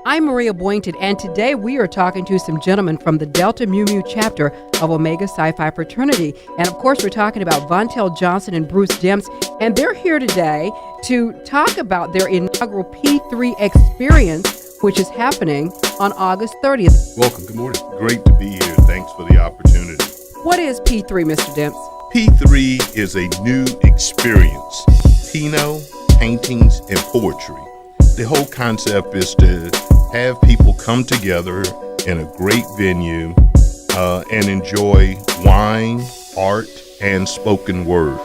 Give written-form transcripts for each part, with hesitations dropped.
I'm Maria Boynton, and today we are talking to some gentlemen from the Delta Mu Mu chapter of Omega Psi Phi Fraternity. And of course, we're talking about Vontel Johnson and Bruce Demps, and they're here today to talk about their inaugural P3 experience, which is happening on August 30th. Welcome. Good morning. Great to be here. Thanks for the opportunity. What is P3, Mr. Demps? P3 is a new experience. Pinot, paintings, and poetry. The whole concept is to have people come together in a great venue and enjoy wine, art, and spoken word.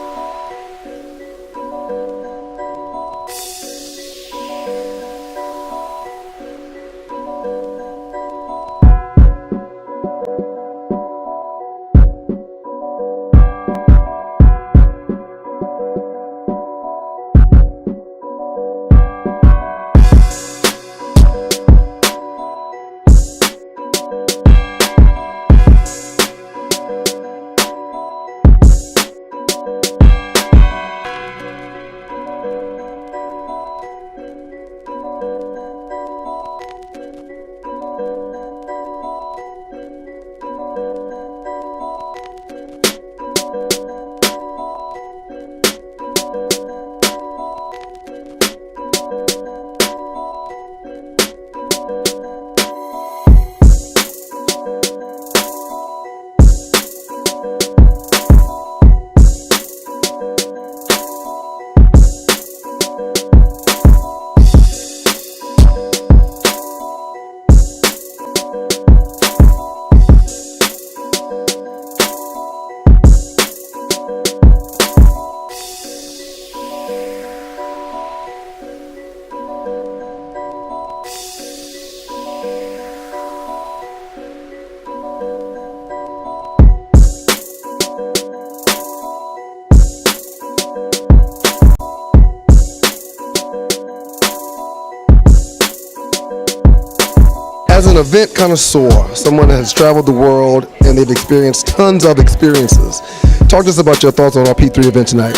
As an event connoisseur, someone that has traveled the world and they've experienced tons of experiences, talk to us about your thoughts on our P3 event tonight.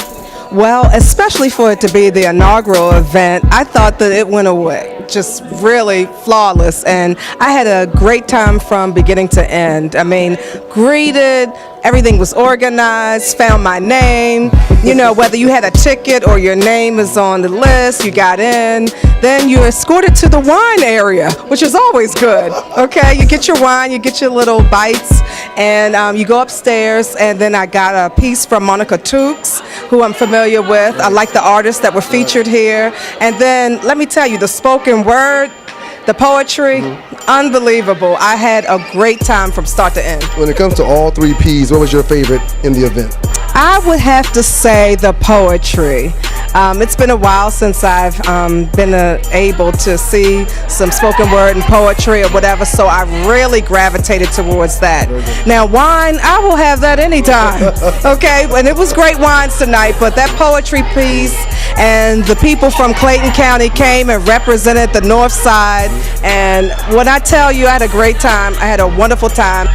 Well, especially for it to be the inaugural event, I thought that it went away just really flawless, and I had a great time from beginning to end. I mean, greeted, everything was organized, found my name, you know, whether you had a ticket or your name is on the list, you got in, then you're escorted to the wine area, which is always good, okay? You get your wine, you get your little bites, and you go upstairs, and then I got a piece from Monica Tukes, who I'm familiar with. I like the artists that were featured here. And then, let me tell you, the spoken word, the poetry, unbelievable. I had a great time from start to end. When it comes to all three Ps, what was your favorite in the event? I would have to say the poetry. It's been a while since I've been able to see some spoken word and poetry or whatever, so I really gravitated towards that. Now, wine, I will have that anytime, okay? And it was great wines tonight, but that poetry piece and the people from Clayton County came and represented the North Side, and when I tell you I had a great time, I had a wonderful time.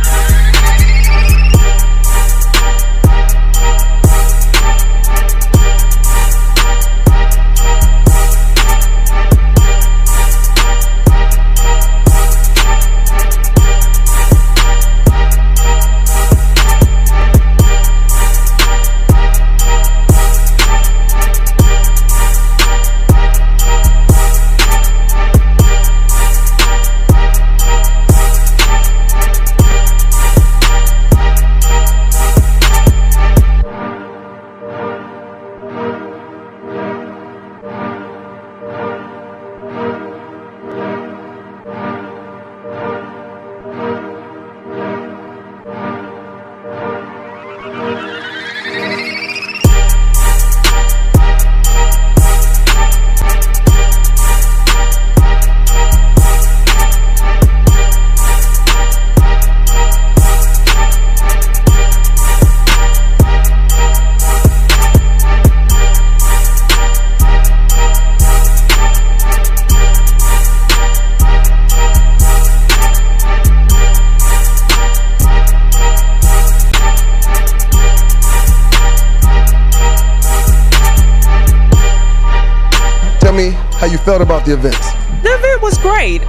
Tell me how you felt about the events. The event was great.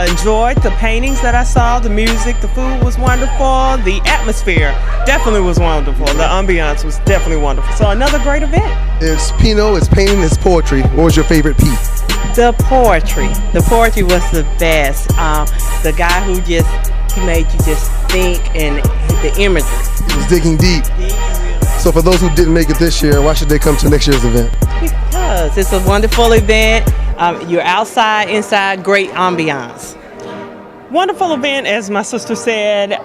Enjoyed the paintings that I saw, the music, the food was wonderful, the atmosphere definitely was wonderful. The ambiance was definitely wonderful. So another great event. It's Pino, it's painting, it's poetry. What was your favorite piece? The poetry. The poetry was the best. The guy who he made you just think, and the imagery. He was digging deep. So for those who didn't make it this year, why should they come to next year's event? Because it's a wonderful event. You're outside, inside, great ambiance. Wonderful event, as my sister said.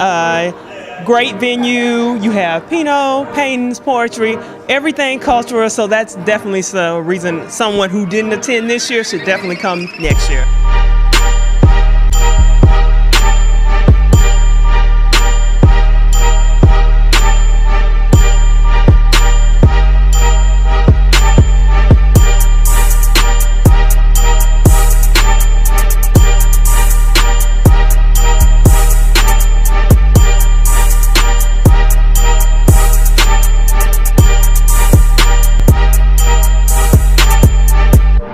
Great venue. You have Pino, paintings, poetry, everything cultural. So that's definitely the reason someone who didn't attend this year should definitely come next year.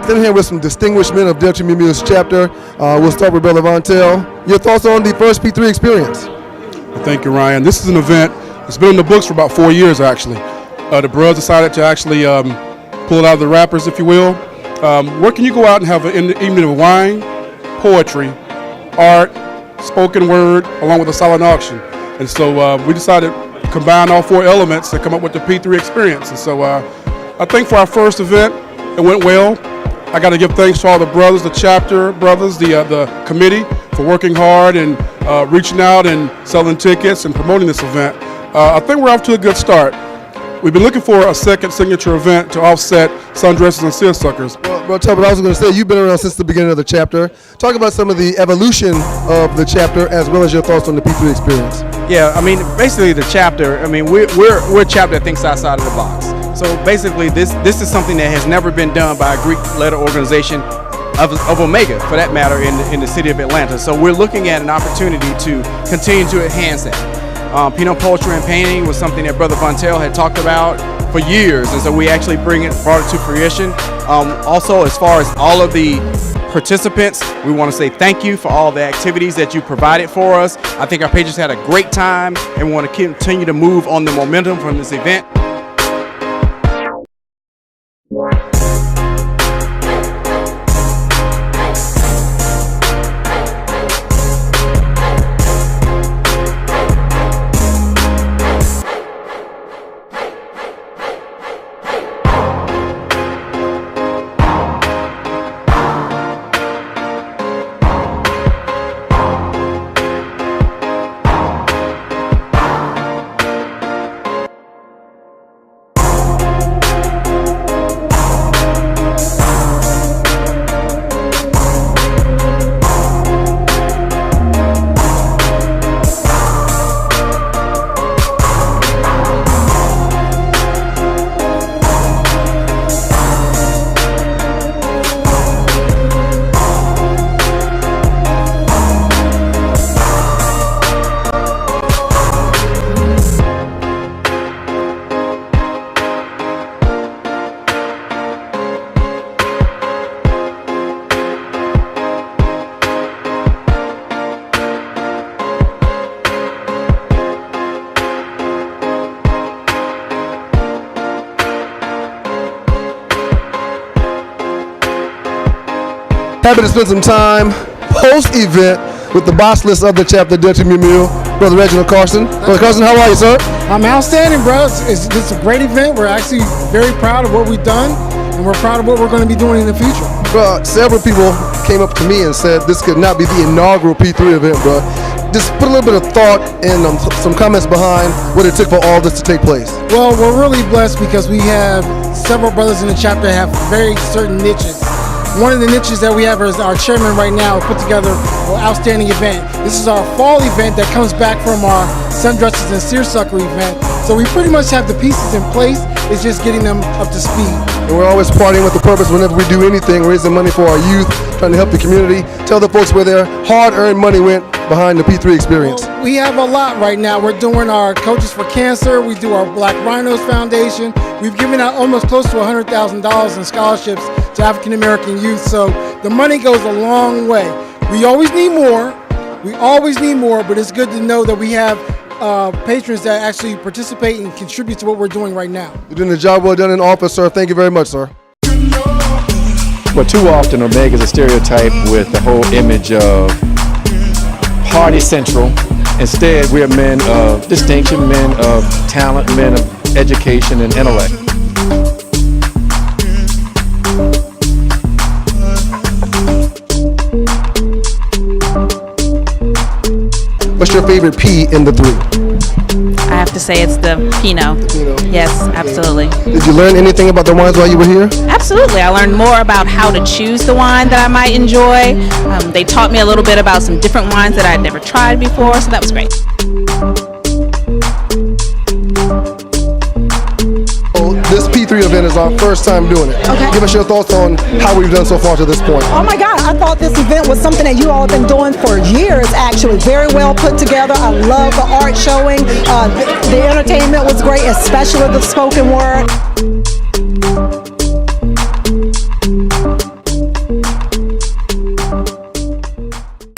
Sitting here with some distinguished men of Delta Mu Mu's chapter. We'll start with Brother Vontel. Your thoughts on the first P3 experience? Thank you, Ryan. This is an event that's been in the books for about 4 years, actually. The Bros decided to actually pull it out of the wrappers, if you will. Where can you go out and have an evening of wine, poetry, art, spoken word, along with a silent auction? And so we decided to combine all 4 elements to come up with the P3 experience. And so I think for our first event, it went well. I got to give thanks to all the brothers, the chapter brothers, the committee for working hard and reaching out and selling tickets and promoting this event. I think we're off to a good start. We've been looking for a second signature event to offset sundresses and seersuckers. Well, Tubman, I was going to say, you've been around since the beginning of the chapter. Talk about some of the evolution of the chapter as well as your thoughts on the P3 experience. Yeah, I mean, basically the chapter, I mean, we're a chapter that thinks outside of the box. So basically this is something that has never been done by a Greek letter organization of Omega, for that matter, in the city of Atlanta. So we're looking at an opportunity to continue to enhance that. Pino Poetry and Painting was something that Brother Vontel had talked about for years, and so we actually brought it to fruition. Also, as far as all of the participants, we want to say thank you for all the activities that you provided for us. I think our patrons had a great time, and we want to continue to move on the momentum from this event. Happy to spend some time post-event with the boss list of the chapter, Delta Mu Mu, Brother Reginald Carson. Brother Carson, how are you, sir? I'm outstanding, bro. It's a great event. We're actually very proud of what we've done, and we're proud of what we're going to be doing in the future. Bro, several people came up to me and said this could not be the inaugural P3 event, bro. Just put a little bit of thought and some comments behind what it took for all this to take place. Well, we're really blessed because we have several brothers in the chapter that have very certain niches. One of the niches that we have is our chairman right now put together an outstanding event. This is our fall event that comes back from our sundresses and seersucker event. So we pretty much have the pieces in place. It's just getting them up to speed. And we're always partying with the purpose whenever we do anything, raising money for our youth, trying to help the community. Tell the folks where their hard-earned money went behind the P3 experience. Well, we have a lot right now. We're doing our Coaches for Cancer. We do our Black Rhinos Foundation. We've given out almost close to $100,000 in scholarships to African American youth. So The money goes a long way. We always need more. But it's good to know that we have patrons that actually participate and contribute to what we're doing right now. You're doing a job well done in office, sir. Thank you very much, sir. But too often, Omega is a stereotype with the whole image of party central. Instead, we are men of distinction, men of talent, men of education and intellect. What's your favorite P in the three? I have to say it's the Pinot. Yes, absolutely. Did you learn anything about the wines while you were here? Absolutely. I learned more about how to choose the wine that I might enjoy. They taught me a little bit about some different wines that I'd never tried before, so that was great. This P3 event is our first time doing it. Okay. Give us your thoughts on how we've done so far to this point. Oh my God, I thought this event was something that you all have been doing for years, actually. Very well put together. I love the art showing. The entertainment was great, especially the spoken word.